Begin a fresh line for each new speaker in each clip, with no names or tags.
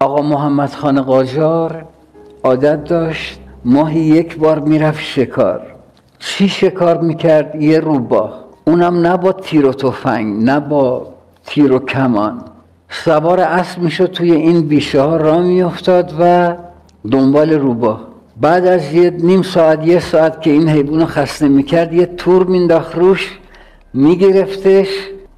آقا محمد خان قاجار عادت داشت ماهی یک بار میرفت شکار. چی شکار میکرد؟ یه روباه، اونم نه با تیر و تفنگ، نه با تیر و کمان. سوار اسب میشد، توی این بیشه ها راه میافتاد و دنبال روباه. بعد از یه نیم ساعت، یه ساعت که این حیوان رو خسته میکرد، یه تور مینداخت روش، میگرفتش.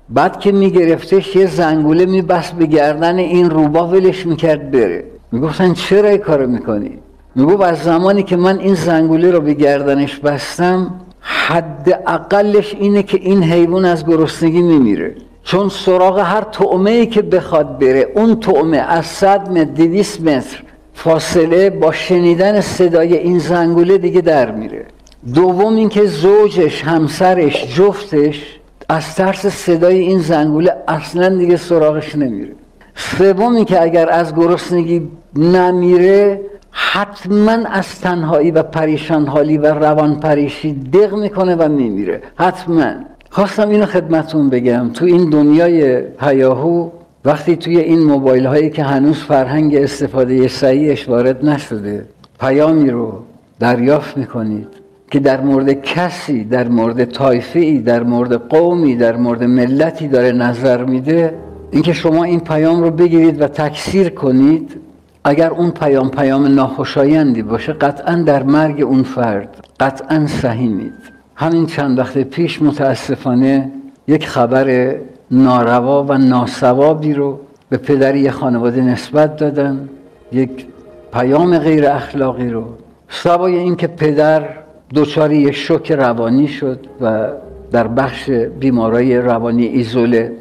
بعد که میگرفتش یه زنگوله میبست به گردن این روباه، ولش میکرد بره. میگفتن چرا این کارو میکنی؟ میگفت از زمانی که من این زنگوله رو به گردنش بستم، حداقلش اینه که این حیوان از گرسنگی میمیره. چون سراغ هر طعمه‌ای که بخواد بره، اون طعمه از 100 متر 200 متر فاصله با شنیدن صدای این زنگوله دیگه در میره. دوم اینکه زوجش، همسرش، جفتش از ترس صدای این زنگوله اصلا دیگه سراغش نمیره. سوم اینکه اگر از گرسنگی نمیره، حتما از تنهایی و پریشان حالی و روان پریشی دق میکنه و میمیره، حتما. خواستم اینو خدمتون بگم، تو این دنیای هیاهو، وقتی توی این موبایل هایی که هنوز فرهنگ استفاده صحیحش وارد نشده، پیامی رو دریافت میکنید که در مورد کسی، در مورد طایفه‌ای، در مورد قومی، در مورد ملتی داره نظر میده، اینکه شما این پیام رو بگیرید و تکثیر کنید، اگر اون پیام ناخوشایندی باشه، قطعا در مرگ اون فرد قطعا سهیمید. همین چند وقت پیش متاسفانه یک خبر ناروا و ناسوابی رو به پدری یه خانواده نسبت دادن، یک پیام غیر اخلاقی رو، سوای این که پدر دچار یک شوک روانی شد و در بخش بیمارای روانی ایزوله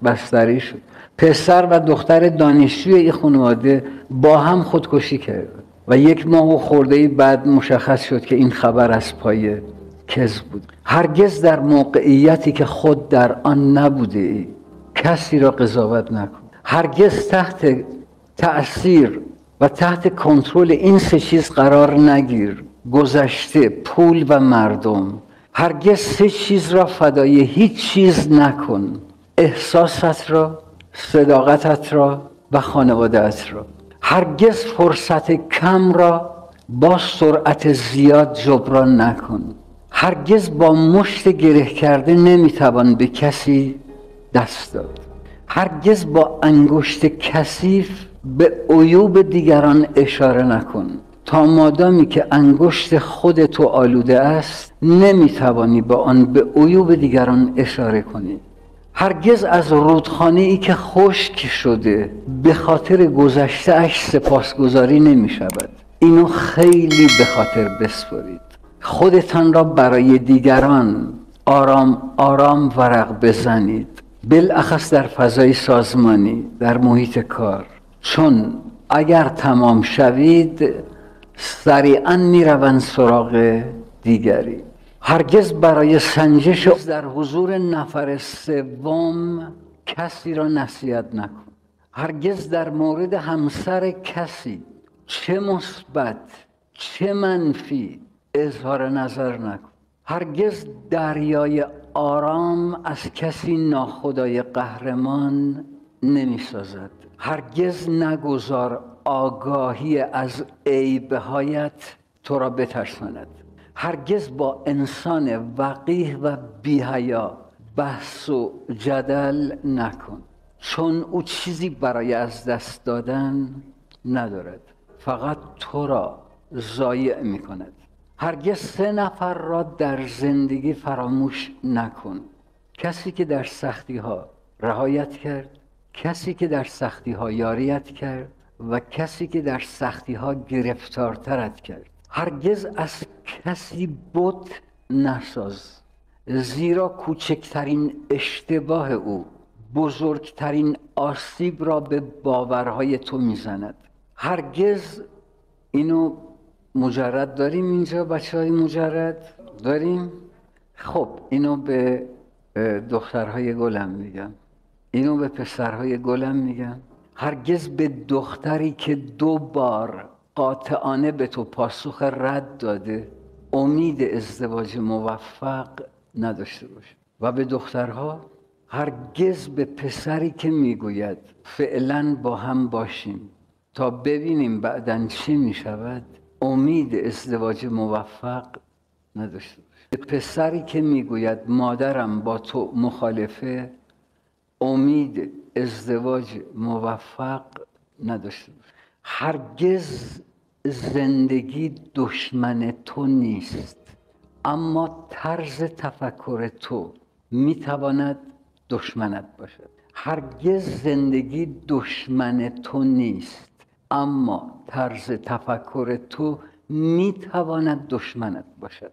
بستری شد. پسر و دختر دانشجوی این خانواده با هم خودکشی کرد و 1 ماه خرده‌ای بعد مشخص شد که این خبر از پای کذب بود. هرگز در موقعیتی که خود در آن نبوده ای کسی را قضاوت نکن. هرگز تحت تأثیر و تحت کنترل این 3 چیز قرار نگیر: گذشته، پول و مردم. هرگز 3 چیز را فدای هیچ چیز نکن: احساسات را، صداقتت را و خانواده‌ات را. هرگز فرصت کم را با سرعت زیاد جبران نکن. هرگز با مشت گره کرده نمیتوان به کسی دست داد. هرگز با انگشت کثیف به عیوب دیگران اشاره نکن. تا مادامی که انگشت خود تو آلوده است، نمیتوانی با آن به عیوب دیگران اشاره کنی. هرگز از رودخانه‌ای که خشک شده به خاطر گذشته اش سپاسگزاری نمی شود. اینو خیلی به خاطر بسپارید. خودتان را برای دیگران آرام آرام ورق بزنید، بالاخص در فضای سازمانی، در محیط کار. چون اگر تمام شوید، سریعا میروند سراغ دیگری. هرگز برای سنجش در حضور نفر سوم کسی را نصیحت نکن. هرگز در مورد همسر کسی، چه مثبت چه منفی، اظهار نظر نکن. هرگز دریای آرام از کسی ناخدای قهرمان نمی سازد. هرگز نگذار آگاهی از عیبهایت تو را بترساند. هرگز با انسان وقیح و بی‌حیا بحث و جدل نکن، چون او چیزی برای از دست دادن ندارد، فقط تو را ضایع می کند. هرگز 3 نفر را در زندگی فراموش نکن: کسی که در سختی ها رعایت کرد، کسی که در سختی ها یاریت کرد و کسی که در سختی ها گرفتارترت کرد. هرگز از کسی بت نساز، زیرا کوچکترین اشتباه او بزرگترین آسیب را به باورهای تو میزند. هرگز اینو مجرد داریم اینجا، بچه‌های مجرد داریم؟ خب اینو به دخترهای گلم میگم، اینو به پسرهای گلم میگم. هرگز به دختری که 2 بار قاطعانه به تو پاسخ رد داده امید ازدواج موفق نداشته باش. و به دخترها، هرگز به پسری که میگوید فعلا با هم باشیم تا ببینیم بعداً چی می شود، امید ازدواج موفق نداشته باشه. پسری که میگوید مادرم با تو مخالفه، امید ازدواج موفق نداشته باشه. هرگز زندگی دشمن تو نیست، اما طرز تفکر تو میتواند دشمنت باشد. هرگز زندگی دشمن تو نیست، اما طرز تفکر تو میتواند دشمنت باشد.